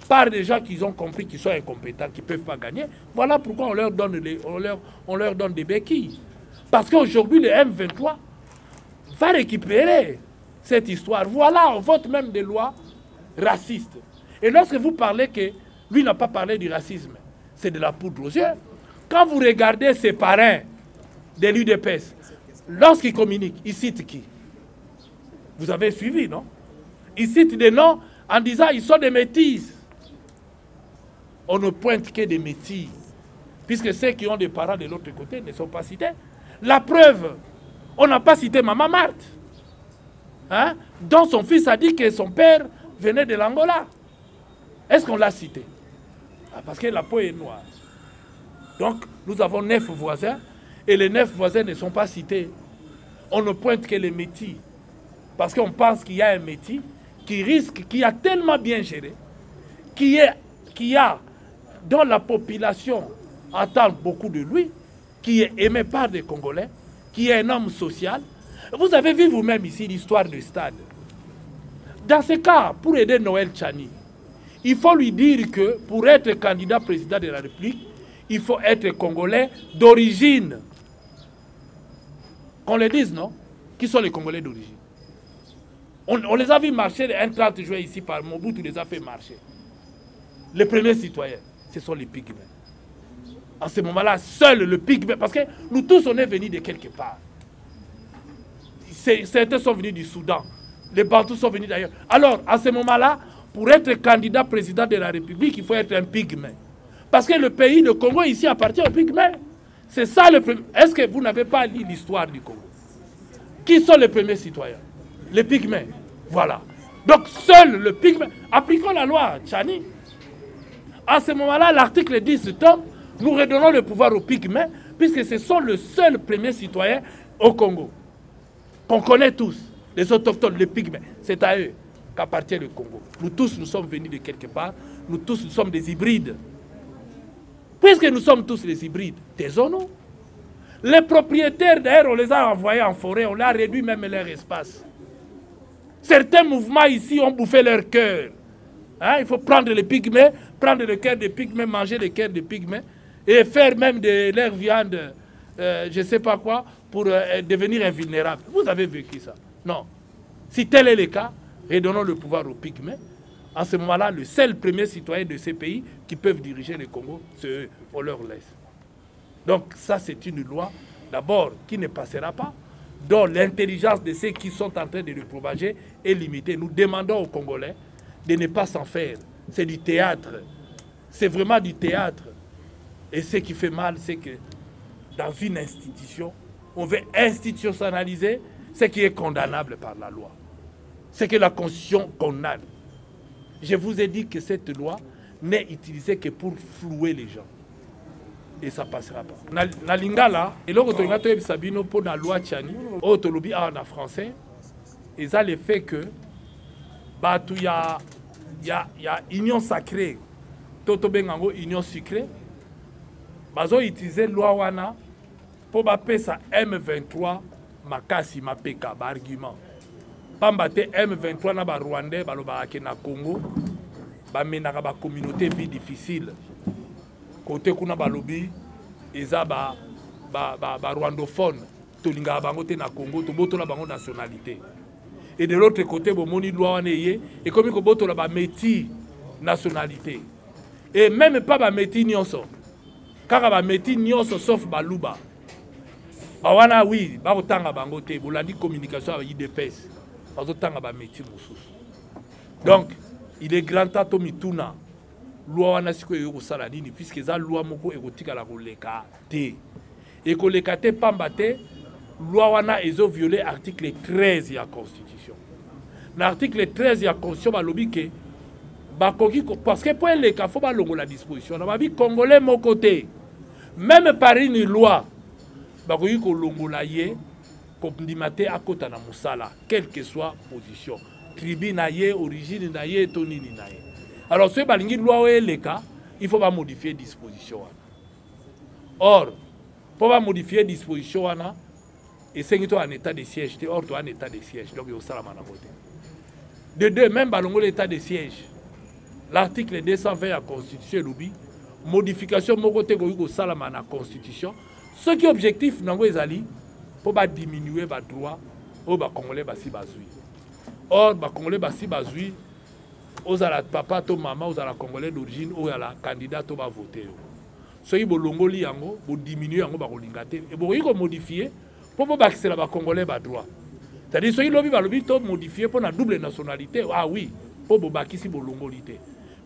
A: par des gens qui ont compris qu'ils sont incompétents, qui ne peuvent pas gagner, voilà pourquoi on leur donne des béquilles. Parce qu'aujourd'hui, le M23 va récupérer cette histoire. Voilà, on vote même des lois racistes. Et lorsque vous parlez que lui n'a pas parlé du racisme, c'est de la poudre aux yeux. Quand vous regardez ses parrains de l'UDPS, lorsqu'ils communiquent, ils citent qui? Vous avez suivi, non? Ils citent des noms en disant ils sont des métis. On ne pointe que des métis, puisque ceux qui ont des parents de l'autre côté ne sont pas cités. La preuve, on n'a pas cité Maman Marthe, hein, dont son fils a dit que son père venait de l'Angola. Est-ce qu'on l'a cité? Parce que la peau est noire. Donc, nous avons 9 voisins, et les 9 voisins ne sont pas cités. On ne pointe que les métis, parce qu'on pense qu'il y a un métis qui risque, qui a tellement bien géré, dont la population attend beaucoup de lui, qui est aimé par des Congolais, qui est un homme social. Vous avez vu vous-même ici l'histoire du stade. Dans ce cas, pour aider Noël Tchani, il faut lui dire que pour être candidat président de la République, il faut être Congolais d'origine. Qu'on le dise, non? Qui sont les Congolais d'origine? On les a vus marcher le 30 juin ici par Mobutu, les a fait marcher. Les premiers citoyens, ce sont les pygmées. En ce moment-là, seul le pygmée, parce que nous tous, on est venus de quelque part. Certains sont venus du Soudan, les Bantous sont venus d'ailleurs. Alors, à ce moment-là, pour être candidat président de la République, il faut être un pygmée. Parce que le pays, le Congo, ici, appartient aux pygmées. C'est ça le premier. Est-ce que vous n'avez pas lu l'histoire du Congo? Qui sont les premiers citoyens? Les pygmées. Voilà. Donc, seul le pygmée. Appliquons la loi Tchani. À ce moment-là, l'article 10 tombe. Nous redonnons le pouvoir aux pygmées, puisque ce sont le seul premier citoyen au Congo. Qu'on connaît tous. Les autochtones, les pygmées. C'est à eux qu'appartient le Congo. Nous tous, nous sommes venus de quelque part. Nous tous, nous sommes des hybrides. Puisque nous sommes tous des hybrides, taisons-nous. Les propriétaires, d'ailleurs, on les a envoyés en forêt, on a réduit même leur espace. Certains mouvements ici ont bouffé leur cœur. Hein, il faut prendre les pygmées, prendre le cœur des pygmées, manger le cœur des pygmées et faire même de leur viande, je ne sais pas quoi, pour devenir invulnérable. Vous avez vécu ça? Non. Si tel est le cas, redonnons le pouvoir aux pygmées. En ce moment-là, le seul premier citoyen de ces pays qui peuvent diriger le Congo, c'est eux. On leur laisse. Donc ça, c'est une loi, d'abord, qui ne passera pas, dont l'intelligence de ceux qui sont en train de le propager est limitée. Nous demandons aux Congolais de ne pas s'en faire. C'est du théâtre. C'est vraiment du théâtre. Et ce qui fait mal, c'est que dans une institution, on veut institutionnaliser ce qui est condamnable par la loi. C'est que la Constitution condamne. Je vous ai dit que cette loi n'est utilisée que pour flouer les gens. Et ça ne passera pas. Na lingala, et là, Sabino pour la loi Tchani, autolobie en français, et ça le fait que il y a union sacrée, Toto Bengango, union sucrée. Bazo utiliser loi wana pour appeler ça M23 makasi mapeka ba argument. Pambate M23 na ba Rwandais baloba ke na Congo ba menaka ba communauté vie difficile. Côté kuna balobi eza ba rwandophone tolinga bango te na Congo to botola bango nationalité. Et de l'autre côté bomoni loi wana yé et comme ko botola ba métis nationalité. Et même pas ba métis nyonso. Kaka ba métis nyonso sauf baluba. Ba wana oui, ba otanga bango te bolandi communication avec IDPS. Ba otanga ba métis mosusu. Donc il est grand temps to mituna loi wana siko yo kosala nini puisque eza loi moko ekotikala koleka te ekoleka te pamba te loi wana ezo violer article 13 ya constitution na article 13 ya constitution balobi ke bakoki parce que pour eleka faut balongo la disposition na babi congolais moko te même par une loi bakoki kolongola ye kondima te akota na musala quelle que soit position tribu na ye origine na ye to nini na ye. Alors ce balingi loi eleka il faut pas modifier disposition wana. Or pour pas modifier disposition wana et c'est en état de siège te or to en état de siège donc yo sala mana voter de deux même balongo l'état de siège l'article 220 de la constitution lobi modification moko te ko sala mana constitution ce qui objectif nango ezali pour ba diminuer ba droit au ba congolais basi bazui. Or ba congolais basi bazui aux ala papa to maman aux ala congolais d'origine ou ala candidat to ba voter. So yi bolongoli yango bo diminuer yango ba kolinga te et bo ko modifier pour ba kisela ba congolais ba droit. C'est-à-dire so yi lobi ba lobi to modifier pour na double nationalité. Ah oui, pour bo bakisi bolongoli te.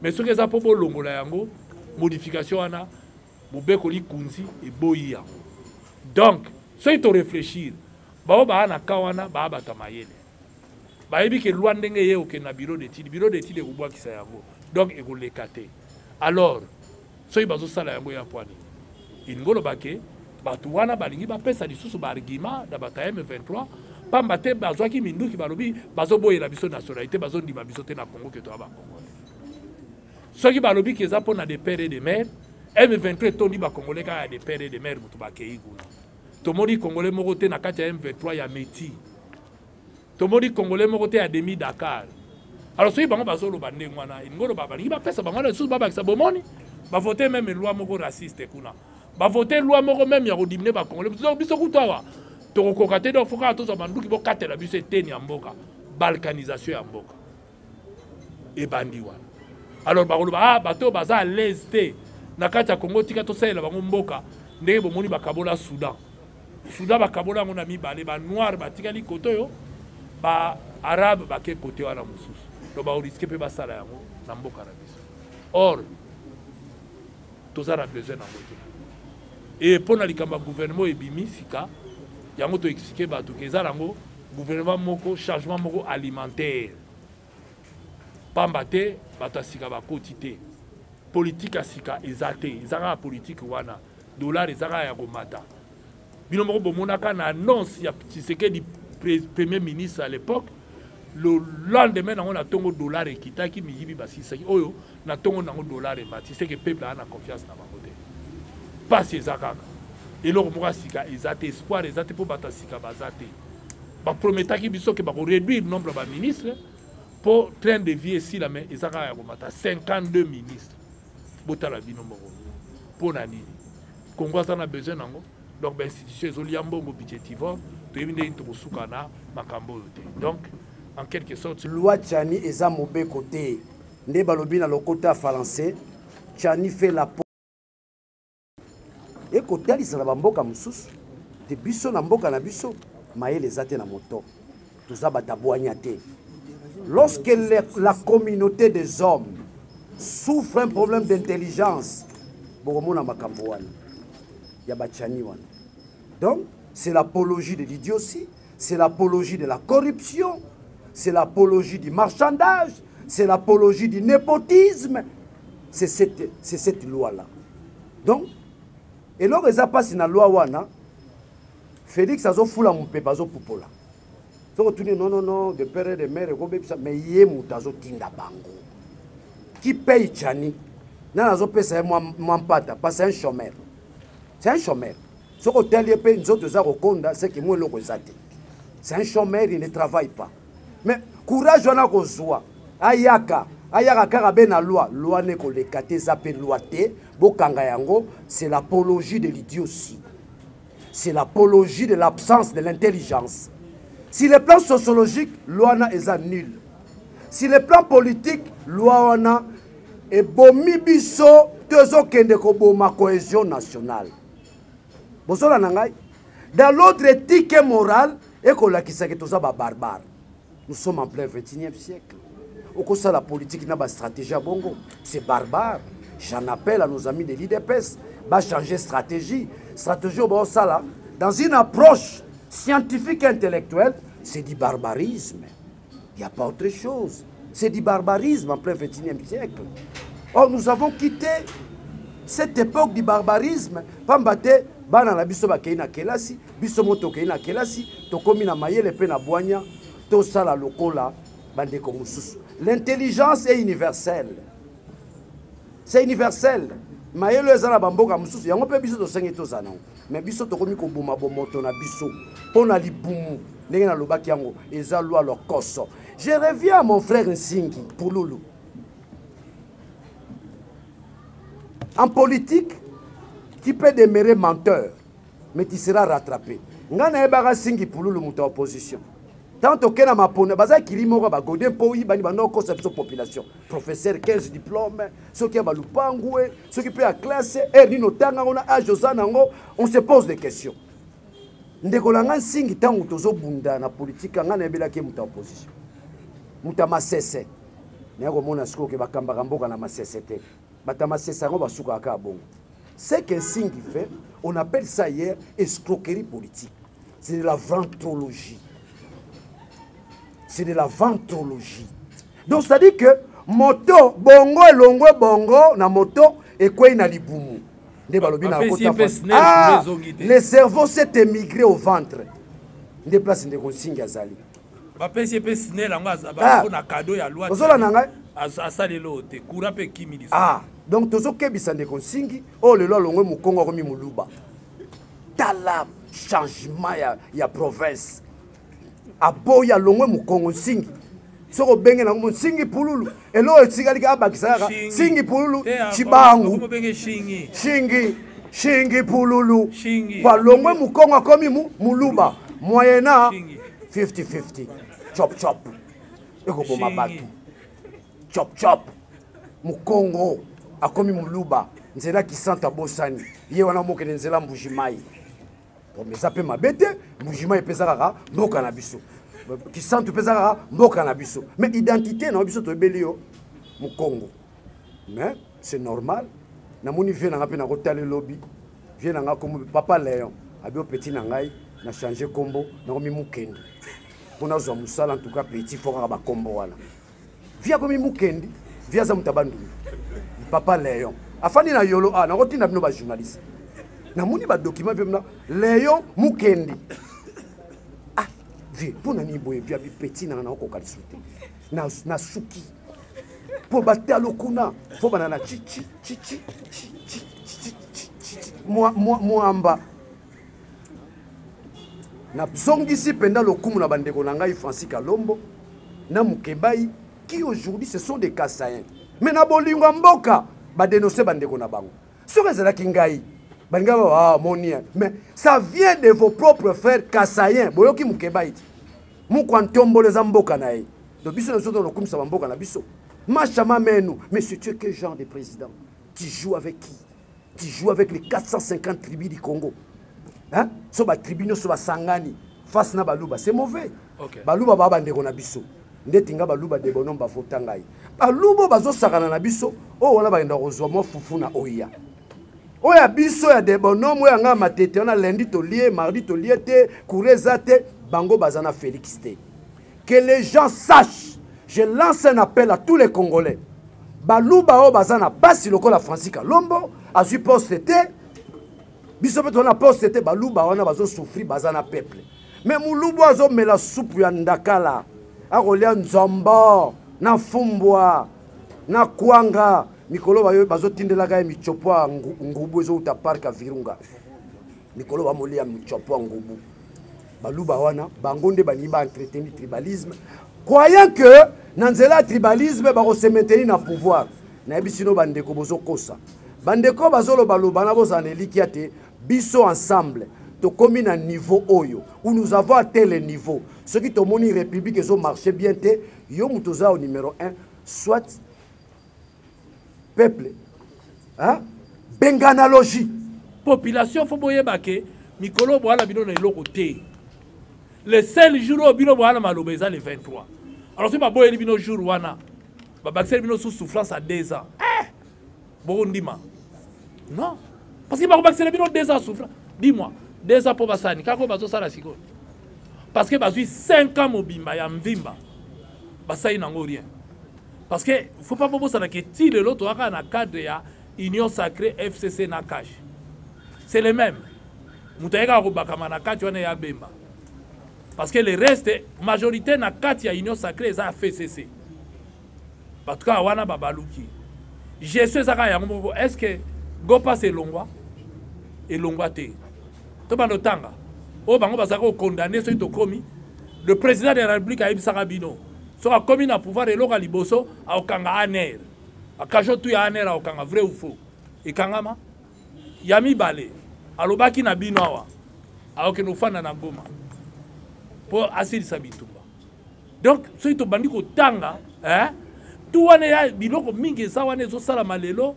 A: Mais ce que ça pour bolongola yango modification ana bo bekoli kunzi et boyi yango. Donc so yi to réfléchir ba ba na kawana ba ba tamayele. Ba yebi ke loi ndenge ye oke na bureau d'étude e kubwa kisa yango. Donc e ko lekate. Alors so yi bazo sala yango ya pwani. Ingolo bake batu wana balingi ba pesa lisusu ba argument da bata M23 pamba te bazwaki minduki balobi bazo boyela biso nationalité bazo ndima biso te na Congo ke to ba Congo. Ceux qui balobi ke za pona des pères et des mères M23 tondi ba Congolais ka ya des pères et des mères mutu ba kei kuna. Tomodi Congolais moko te na kati ya M23 ya Meti. Tomodi Congolais moko te ya demi Dakar. Alors ceux qui bango bazo lo bande ngwana ingolo ba balingi ba pesa bango na sous ba sa bomoni ba voter même loi moko raciste kuna. Ba voter loi moko même ya ko diminuer ba Congolais biso kutawa. To ko kate do foka to za banduki bo katela biso eteni ya mboka balkanisation ya mboka e bandi wana. Alors ba bato baza à l'aise te na kati ya Congo tika to sala bango mboka ndenge bomoni bakabola Soudan bakabola ngona mibale ba noir batikali koto yo ba arabe bake kote wana mususu to ba risque pe basala yango na mboka na biso. Or tous a besoin na mboka et pour na likamba gouvernement ebimisika yango to expliquer bato ke zarango gouvernement moko changement moko alimentaire pamba te bato asika bakoti te politique asika ezate ezaka politique wana dollar ezaka ya komata bino moko bomonaka na annonce ya Tshisekedi premier ministre à l'époque le lendemain nango na tongo dollar ekitaki miyibi basisaki oyo na tongo nango dollar emati c'est que peuple a na confiance na bango te pasi ezaka et loko moko asika ezate espoir ezate po bato asika bazate baprometaki biso ke bako réduire le nombre ba ministres pour train de vie ici la main ezaka ya komata 52 ministres botala bino moko pona nini Congo a besoin nango donc ba institution ezolia mbongo budgetivore to yebinde into bosuka na makambo yote. Donc en quelque sorte
B: loi Tchani eza mobe côté nde balobi na lokota français Tchani fait la et côté alisala bamboka mususu de biso na mboka na biso mayele ezate na moto toza batabwanya te. Lorsque la communauté des hommes souffre un problème d'intelligence, donc c'est l'apologie de l'idiotie, c'est l'apologie de la corruption, c'est l'apologie du marchandage, c'est l'apologie du népotisme. C'est cette loi-là. Donc, et lorsque ça passe dans la loi wana, Félix a foula mon pépazo poupola. Non, de père et de mère, mais il y a moutazo tinda bango. Qui paye Tchani? Non, parce c'est un chômeur. C'est un chômeur. Ce hôtel paye nous autres c'est que moi le c'est un chômeur, il ne travaille pas. Mais courage on a kozwa. Ayaka karabe na loi ne ko le kate zape loi te bokanga yango, c'est l'apologie de l'idiotie. C'est l'apologie de l'absence de l'intelligence. Si le plan sociologique, l'ouana est nul. Si le plan politique, l'ouana est bomi biso, tezo kende ko boma cohésion nationale. Dans l'autre éthique et morale, et qu'on a qui s'est barbare. Nous sommes en plein 21e siècle. ça la politique n'a pas stratégie à bongo. C'est barbare. J'en appelle à nos amis de l'IDPS. Va changer stratégie. Stratégie au bon ça là. Dans une approche scientifique et intellectuelle, c'est du barbarisme. Il n'y a pas autre chose. C'est du barbarisme en plein XXIe siècle. Or, nous avons quitté cette époque du barbarisme. Pambate, bana la biso bakei na kelasi, biso moto kei na kelasi, tokomi na mayele pe na boanya, to sala lokola bande ko mususu. L'intelligence est universelle. C'est universel. Mayele ezala bamboka mususu, yango pe biso to sengi to zana. Mais biso tokomi ko boma bomoto na biso. Pona libumu, ndenge na lobaki yango, eza loi lo koso. Je reviens à mon frère Nsingi Pululu. En politique, tu peux demeurer menteur, mais tu seras rattrapé. Ngana ebara Nsingi Pululu muta opposition. Tant que na mapone baza kilimoko ba godin poyi bani bano ko sa population. Professeur 15 diplômes, ceux qui ba lupangwe, ceux qui peut à classe et nino tanga on a Josana ngo, on se pose des questions. Ndeko langa Nsingi tangu tozo bunda na politique ngana ebela ke muta opposition. Muta masese. Nako mona siko ke bakamba mboka na masese te. Bata masese ngo basuka aka bongo. C'est qu'un signe qui fait, on appelle ça hier escroquerie politique. C'est de la ventrologie. C'est de la ventrologie. Donc, c'est-à-dire que moto, bongo, elongo, bongo, na moto, et quoi na libumu. Ah, le cerveau s'est émigré au ventre. Des places de consigne azali. Ah, donc tozo kebisa de consigne, oh le lo longo mukongo komi muluba. Tala changement ya province. Aboya longwe mukongo Nsingi. Soko benge na Nsingi Pululu. Elo etsigali ka bakisaka. Nsingi Pululu chibangu. Shingi Pululu. Kwa longwe mukongo akomi muluba. Moyena 50-50. Chop chop. Eko boma batu. Chop chop. Mukongo akomi muluba. Nzela kisanta bosani. Ye wana mokene nzela mbujimai. Mais ça peut m'abêter, Moujima et Pesara, Mboka na biso. Qui sent Pesara, Mboka na biso. Mais identité, na biso to belio, mon Congo. Mais c'est normal. Na moni vient na peine à rotale lobby. Vient na comme papa Léon. Abio petit nangai, na changé combo, na mi mukendi. Pour na zo musala en tout cas petit fora ba combo wana. Via comme mukendi, via za mutabandu. Papa Léon. Afani na yolo na rotina bino ba journaliste. Na moni ba document vemna Léon Mukendi. Ah, vi pona ni boye via bi petit na ko kalisuté. Na suki. Po batte lokuna, po banana chichi. Moamba. Na zongisi penda lokumu na bandeko na ngai Francis Kalombo na Mukebai qui aujourd'hui ce sont des Kassaïens. Mais na bolingo mboka ba dénoncer bandeko na bango. Soka zala kingai. Mais ça vient de vos propres frères Kassaïens. Boyoki Mukebaïti. Mukwantombo les amboka nae. Donc biso nous sommes comme ça amboka na biso. Machama menu. Mais tu es quel genre de président? Tu joues avec qui? Tu joues avec les 450 tribus du Congo. Hein? Soba tribunaux soba sangani face na baluba, c'est mauvais. Okay. Baluba baba ndeko na biso. Ndetinga baluba de bonom ba fotangai. Baluba bazo sakana na biso. Oh wana ba ndako zo mo fufu na oya. Oya biso ya de bonhomme oya nga matete on a lundi to lié mardi to lié te coureza te bango bazana Félix te. Que les gens sachent, je lance un appel à tous les Congolais. Baluba o bazana basi lokola Francis Kalombo a su poste te biso pe tona poste te baluba wana bazo souffrir bazana peuple. Mais mulubu azo mela soupe ya ndakala a rolia nzombo na fumbwa na kwanga mikolo bazo tindelaka michopo ngubu ezo uta parka Virunga. Mikolo ba molia michopo ngubu. Baluba wana bangonde baniba entretenir tribalisme. Croyant que nanzela tribalisme ba se maintenir na pouvoir. Na bisino bandeko bozo kosa. Bandeko bazolo baluba na bozana likiate biso ensemble. To komi na niveau oyo où nous avons atteint le niveau. Ceux qui tomoni république ezo marché bien te yo mutoza au numéro 1 soit peuple, hein? Benganalogie.
A: Population, faut boyer baké. Mikolo boala bino na iloko te. Le seul jour où bino boala malobeza le 23. Alors si ma boyer bino jour wana, babakiseli bino sous souffrance à 2 ans. Bokondima. Non. Parce que bakobakiseli bino 2 ans souffrance. Dis-moi, 2 ans pour basani. Kako bazosala sikoyo. Parce que bazui 5 ans mobimba ya mvimba. Basai nango rien. Parce que faut pas proposer que ti le l'autre aka na cadre ya Union Sacrée FCC na cash. C'est les mêmes. Mutaeka ko bakama na kati wana ya bemba. Parce que le reste majorité na kati ya Union Sacrée za FCC. En tout cas wana babaluki. Je sais ça ya ngombo est-ce que go passe longwa et longwa te. To bando tanga. O bango bazako condamner ceux to komi. Le président de la République a ibisaka bino. So a commis na pouvoir et loka liboso a okanga aner. A kajo tu ya aner a okanga vrai ou faux. Et kangama yami balé. Alobaki na bino awa. A okeno fana na goma. Pour asili sabitumba. Donc ceux to bandi ko tanga, hein? Tout wane ya biloko mingi za wane zo sala malelo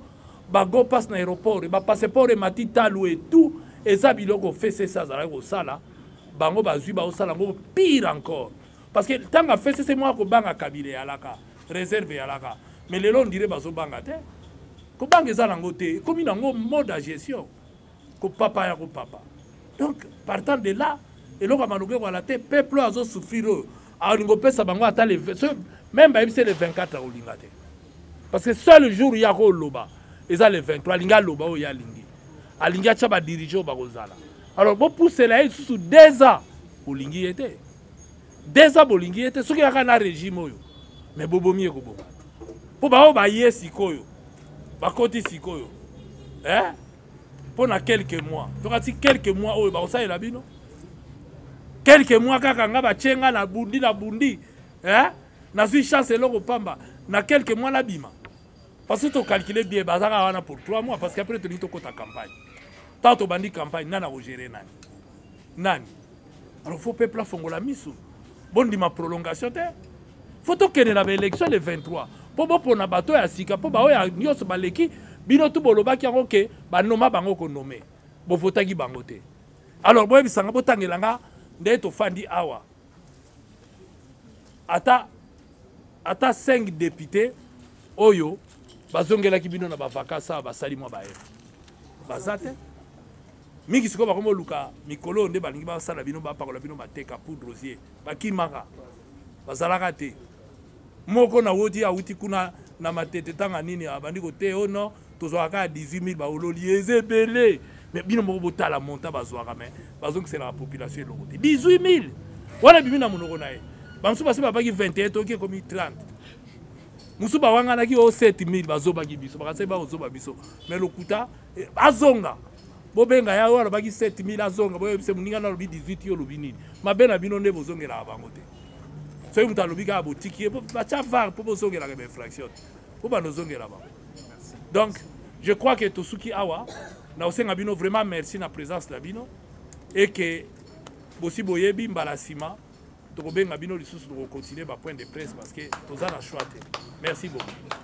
A: ba go passe na aéroport, ba passeport mati talu et tout et ça biloko fait ça za ko sala. Bango bazui ba osala ngo pire encore. Parce que tant que fait c'est moi ko banga kabile alaka, réserve alaka. Mais les longs dirait bazo banga te. Ko banga za nango te, comme nango mode de gestion. Ko papa ya ko papa. Donc partant de là, et là comme on la te peuple azo souffrir. A ngo pesa bango ata les même c'est le 24 au lingate. Parce que seul jour ya ko loba, et ça le 23 linga loba o ya lingi. A linga chaba dirigeant ba kozala. Alors bon pousser là sous 2 ans au lingi était. 2 ans bolingi était ce qui a na régime oyo mais bobomi ko boba po ba ba yesi koyo ba koti sikoyo pendant quelques mois donc si quelques mois oyo ba osala bino quelques mois kaka nga ba chenga na bundi na suis chance eloko pamba na quelques mois la bima parce que tu calculer bien bazaka wana pour 3 mois parce qu'après tu dis to kota campagne tant to bandi campagne nana ko gérer nani alors faut peuple fongola miso bon di ma prolongation te faut que na élection le 23 pour na bato ya sika po ba oya nyos baleki bino tu bolobaki yango ke ba noma bango ko nommer bo votaki bango te alors boye bisanga botangelanga nde to fandi awa ata 5 députés oyo bazongelaki bino na ba vacances ba sali mwa ba bazate mingi siko bakomo luka mikolo nde balingi basala bino bapakola bino mateka poudre rosier bakimaka bazalaka te moko na woti auti kuna na matete tanga nini abandi ko te ono tozwaka 18000 baololi ezebele mais bino moko botala monta bazwaka mais bazongi c'est la population eloko te 18000 wana bimi na monoko na ye bamsu basi babaki 21 toki komi 30 musu bawanga ki o 7000 bazobaki biso bakase ba ozoba biso mais lokuta azonga bobenga ya wana baki 7000 azonga boye bise muninga na lobi 18 yo lobi nini mabena bino nde bozongela bango te so muta lobi ka botiki ba cha var po bozongela ka infraction po ba nozongela ba. Donc je crois que tosuki awa na osenga bino vraiment merci na présence la bino et que bosi boyebi mbala sima to benga bino lisusu to continuer ba point de presse parce que tozana choix te. Merci beaucoup.